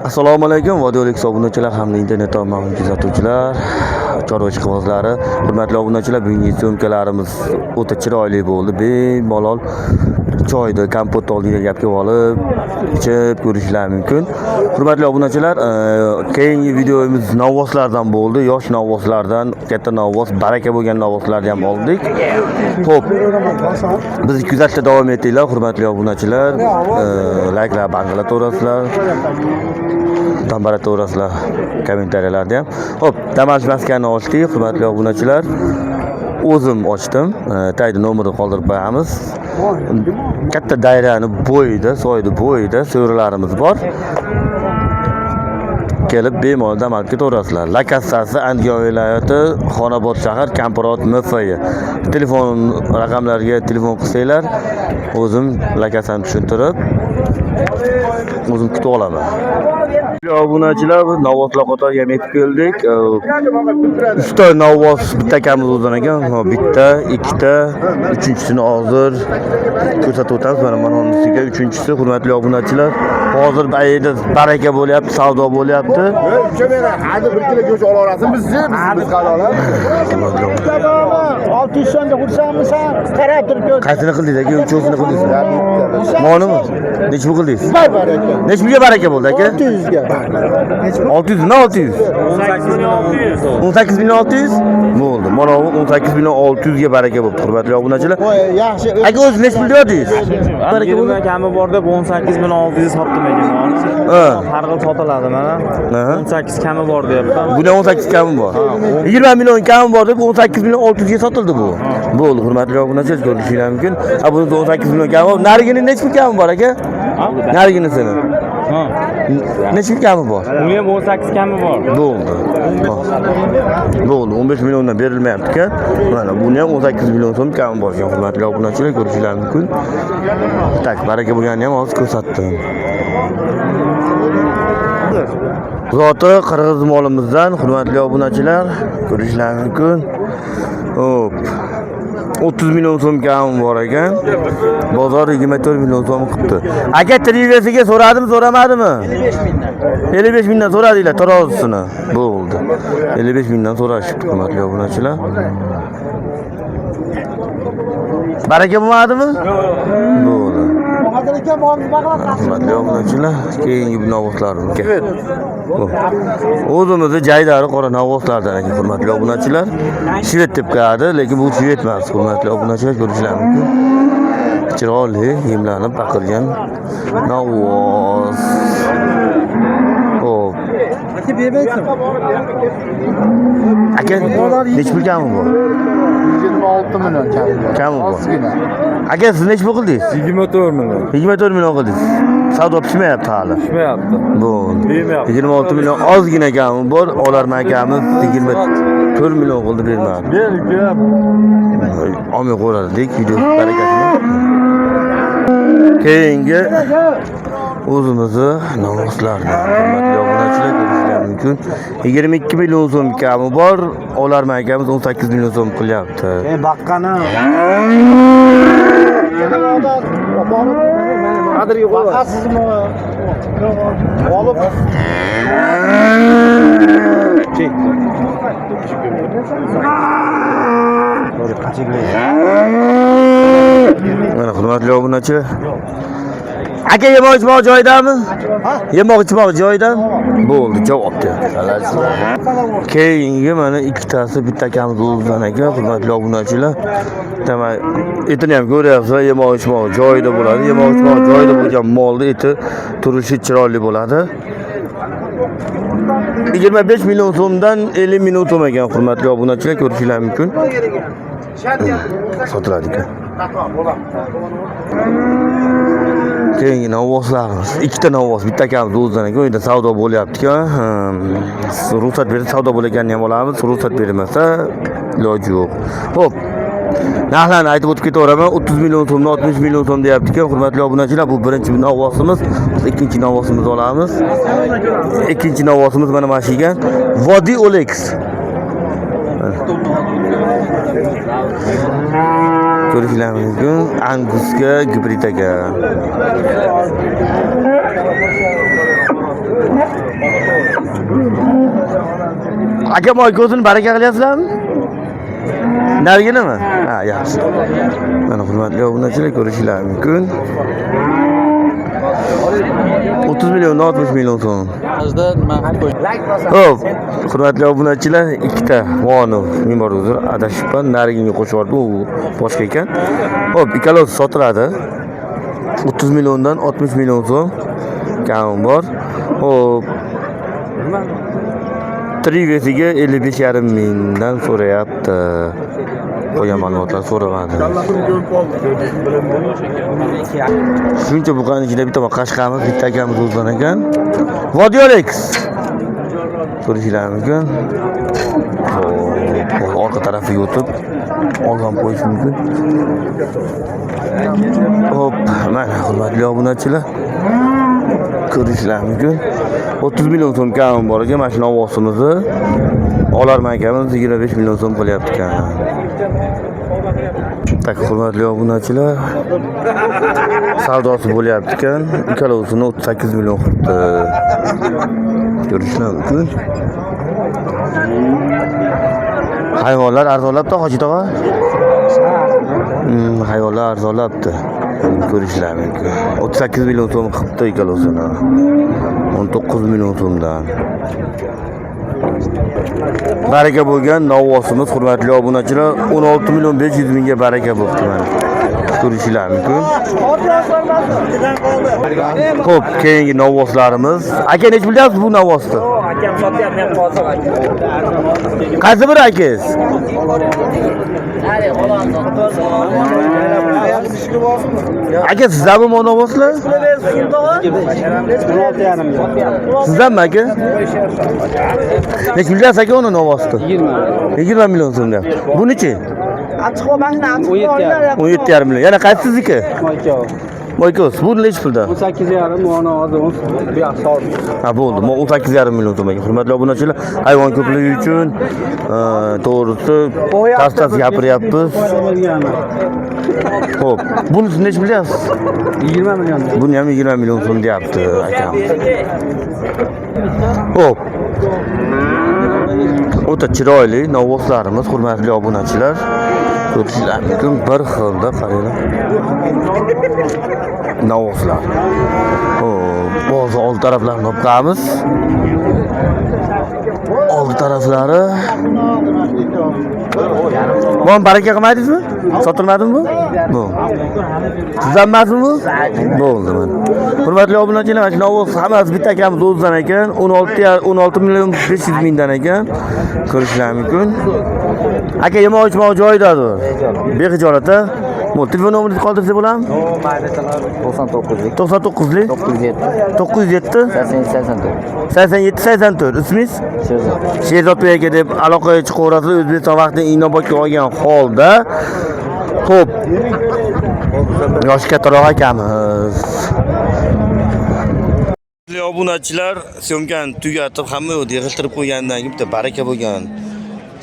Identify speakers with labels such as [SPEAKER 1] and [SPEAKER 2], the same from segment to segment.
[SPEAKER 1] Assalomu alaykum, vodiylik obunachilar hamda internet tarmog'ini kuzatuvchilar, chorvachi qizlari, hurmatli obunachilar, bugungi syomkalarimiz o'ta chiroyli bo'ldi. Bemalol choyda kompot oldiga gapga olib, ichib ko'rishingiz mumkin. Hurmatli obunachilar, keyingi videomiz novvoslardan bo'ldi. Yosh novvoslardan, katta novvos, baraka bo'lgan novvoslarni ham oldik. Xo'p, bizni kuzatishda davom etinglar, hurmatli obunachilar. Like'lar bangala to'rasizlar. Tambara to'rasizlar kommentariyalarda ham. Xo'p, dam olish maskanini ochdik, hurmatli obunachilar. O'zim ochdim. Tagida nomerni qoldirib qo'yamiz. Katta dayrani bo'yida, soyda bo'yida so'rilarimiz bor. Kelib bemalol dam olib ketaverasizlar. Lokatsiyasi Andijon viloyati, Xonobod shahar, Kamparot MFY. Telefon raqamlariga telefon qilsanglar, o'zim lokatsiyani tushuntirib, o'zim kutib olaman. Obunachilar, novvoslar qatoriga yetib keldik. 3 ta novvos bitta akamiz o'zdan ekan. Bitta, ikkita, uchinchisini hozir ko'rsatib o'tamiz. Mana bunisiga uchinchisi, hurmatli obunachilar. Hozir bayida baraka bo'lyapti, savdo bo'lyapti.
[SPEAKER 2] Hadi 1 kilo go'sht olaverasizmi biz qalolar. 600 so'mga qursanmisan? Qarab turib ko'r.
[SPEAKER 1] Qaysini qildingiz aka? Uchovsini qildingiz. Monimi? Necha pul qildingiz?
[SPEAKER 2] Baraka.
[SPEAKER 1] Necha pulga baraka bo'ldi aka?
[SPEAKER 2] 600 ga.
[SPEAKER 1] 600 mi? 600? 18.600. Bo'ldi. Mana bu 18.600 ga baraka bo'ldi. Hurmatli obunachilar.
[SPEAKER 2] Yaxshi.
[SPEAKER 1] Aka o'zingiz necha pul deyapsiz?
[SPEAKER 3] Baraka bo'ldi. Kami bor deb 18.600 sotdim ekan. Har xil sotiladi mana. 18 kami bor deyapti.
[SPEAKER 1] Bunda 18 kami bor. 20 million kami bor deb 18.600 ga sotildi bu. Bo'ldi, hurmatli obunachilar, ko'rishingiz mumkin. Bunda 18 million kami bor. Narigini necha pul kami bor aka? Nariginisini. Necha pul kami bor?
[SPEAKER 3] Uni ham 18 kami bor.
[SPEAKER 1] Bo'ldi. Bo'ldi, 15 milliondan berilmayapti ekan. Mana buni ham 18 million so'm kami bor ekan, hurmatli obunachilar, ko'rishingiz mumkin. Tak, baraka bo'lganini ham hozir ko'rsatdim. Zoti qirg'iz molimizdan, hurmatli obunachilar, ko'rishingiz mumkin. Hop. 30 million so'm kami bor ekan. Bozor 24 million so'm qilibdi. Aka triviyasiga so'radimi, so'ramadimi? 55 mingdan so'radinglar tarozisini. Bo'ldi. 55 mingdan so'rashibdi, hurmatli obunachilar. Baraka bo'lmadimi? Bo'ldi. Hurmatli obunachilar, keyingi novvoslarimiz. O'zimizni jaydari qora novvoslardan ekan, hurmatli obunachilar. Shvet deb qo'yadi, lekin bu shvet emas, hurmatli obunachilar, ko'rishingiz mumkin. Chiroyli, yemlanib baqirgan novvos. Xo'p. Aka, necha pul kami bor?
[SPEAKER 2] 26 million
[SPEAKER 1] kami bor. Aka, siz necha pul qildingiz?
[SPEAKER 3] 24 million.
[SPEAKER 1] 24 million qildingiz. Savdo pishmayapti hali.
[SPEAKER 3] Pishmayapti.
[SPEAKER 1] Bo'ldi. 26 million ozgina kami bor. Olarman akamiz 24 million qildi, bermadi. Olmay qo'yardik video barakasini. Keyingi o'zimizni novvoslarni, hurmatli obunachilar, ko'rishingiz mumkin. 22 million so'm kami bor. Olarman akamiz 18 million so'm qilyapti.
[SPEAKER 2] Baqqani. Qadriga qo'yasizmi? Olib. Chek.
[SPEAKER 1] Mana hurmatli obunachilar. Aka, yemoq ichmoq joyidami? Yemoq ichmoq joyidan? Bo'ldi, javob berdi. Keyingi mana ikkitasi bitta akamiz o'zidan ekan, hurmatli obunachilar. Demak, etini ham ko'ryapsizlar, yemoq ichmoq joyida bo'ladi. Yemoq ichmoq joyida bo'lgan molni eti turishi chiroyli bo'ladi. 25 million so'mdan 50 million so'm ekan, hurmatli obunachilar, ko'rishingiz mumkin. Sotiladi ekan. Keyingi novvoslarimiz, ikkita novvos, bitta akamiz o'zidan ekan, uyda savdo bo'lyapti-ku. Ruxsat bersa savdo bo'laganini ham olamiz, ruxsat bermasa iloji yo'q. Xo'p. Narxlarni aytib o'tib ketaveraman. 30 million so'mdan 60 million so'm deyapti-ku, hurmatli obunachilar. Bu birinchi novvosimiz. Ikkinchi novvosimizni olamiz. Ikkinchi novvosimiz mana mana shu ekan. Vodiy Olex. Ko'rishingiz mumkin. Angusga gibrid ekan. aka moy ko'zini baraka qilyapsizlarmi? Nariginimi? Ha, yaxshi. Mana hurmatli obunachilar ko'rishingiz mumkin. 30 million 60 million so'm. Xo'p, hurmatli obunachilar, ikkita Vonov Memor uzr adashibman, narigiga qo'shib yubordim, u boshqa ekan. Xo'p, ikkalosi sotiladi. 30 milliondan 60 million so'm kam bor. Xo'p. Trivesiga 55,5 mingdan so'rayapti. Qo'ygan ma'lumotlar so'ramadi. Shuncha buqaning ichida bitta qashqamiz, bitta akamiz o'zdan ekan. Vodiolex. Ko'rishingiz mumkin. Orqa tarafiga o'tib olgan qo'yish mumkin. Hop, mana hurmatli obunachilar. Ko'rishingiz mumkin. 30 million so'm kam bor ekan, mashina ovozimizni olarman akamiz 25 million so'm qilyapti ekan. Tak, hurmatli obunachilar, savdosi bo'lyapti ekan. Ikkalovsini 38 million qilibdi. Ko'rishingiz mumkin. Hayvonlar arzonlabdi, Hoji tog'a. Hayvonlar arzonlabdi. Ko'rishingiz mumkin. 38 million so'm qilibdi ikkalovsini. 19 million so'mdan. Baraka bo'lgan novvosimiz, hurmatli obunachilar, 16 million 500 mingga baraka bo'libdi mana. Ko'rishingiz mumkin. Xo'p, keyingi novvoslarimiz. Aka, nech bilyapsiz bu novvosni?
[SPEAKER 3] Akam sotyapti, men hozir aka.
[SPEAKER 1] Qaysi biri akangiz? Aka, sizlarmi bu novvoslar? Sizlarmi aka? Nech bilyapsiz aka uni novvosni? 20 million so'm deyapti. Bunichi?
[SPEAKER 3] Achchiq mashina, achchiq.
[SPEAKER 1] 17,5 million. Yana qaysinizniki? Moykos, bu nech pulda?
[SPEAKER 3] 18,5 mona hozir 10.
[SPEAKER 1] Ha, bo'ldi. 18,5 million so'm. Hurmatli obunachilar, hayvon ko'pligi uchun to'g'risi tastas gapiryapmiz. Xo'p, bunisi nech bilyapsiz?
[SPEAKER 3] 20 million.
[SPEAKER 1] Buni ham 20 million so'm deyapti akamiz. Xo'p. O'ta chiroyli novvoslarimiz, hurmatli obunachilar. Ko'rishingiz mumkin, bir xilda qaranglar. Novvoslar. Ba'zi old taraflarini olib qo'yamiz. Old taraflari. Buni baraka qilmadingizmi? Sotilmadimi bu? Bu. Sizdanmasmi bu? Bo'ldi mana. Hurmatli obunachilar, mana shu novvos hammasi bitta akamiz o'zidan ekan, 16 million 500 mingdan ekan. Ko'rishingiz mumkin. Aka, yemoq-ichmoq joyidadir. Bexijolat a. Bu telefon nomeringizni qoldirsa bo'ladimi?
[SPEAKER 3] 99lik
[SPEAKER 1] 99lik
[SPEAKER 3] 907
[SPEAKER 1] 87 84. Ismingiz? Sherzod aka deb aloqaga chiqaverasiz. O'zbekiston vaqtida Inobatga olgan holda. Xo'p. Yoshi kattaroq akamiz. Obunachilar, syomkani tugatib, hamma yo'q yig'iltirib qo'ygandan keyin bitta baraka bo'lgan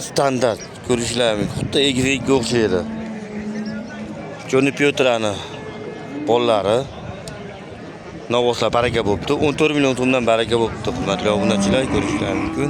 [SPEAKER 1] standart ko'rishingiz mumkin. Xuddi egizakka o'xshaydi. Joni Pyotrani bollari novvoslar baraka bo'libdi. 14 million so'mdan baraka bo'libdi. Hurmatli obunachilar, ko'rishingiz mumkin.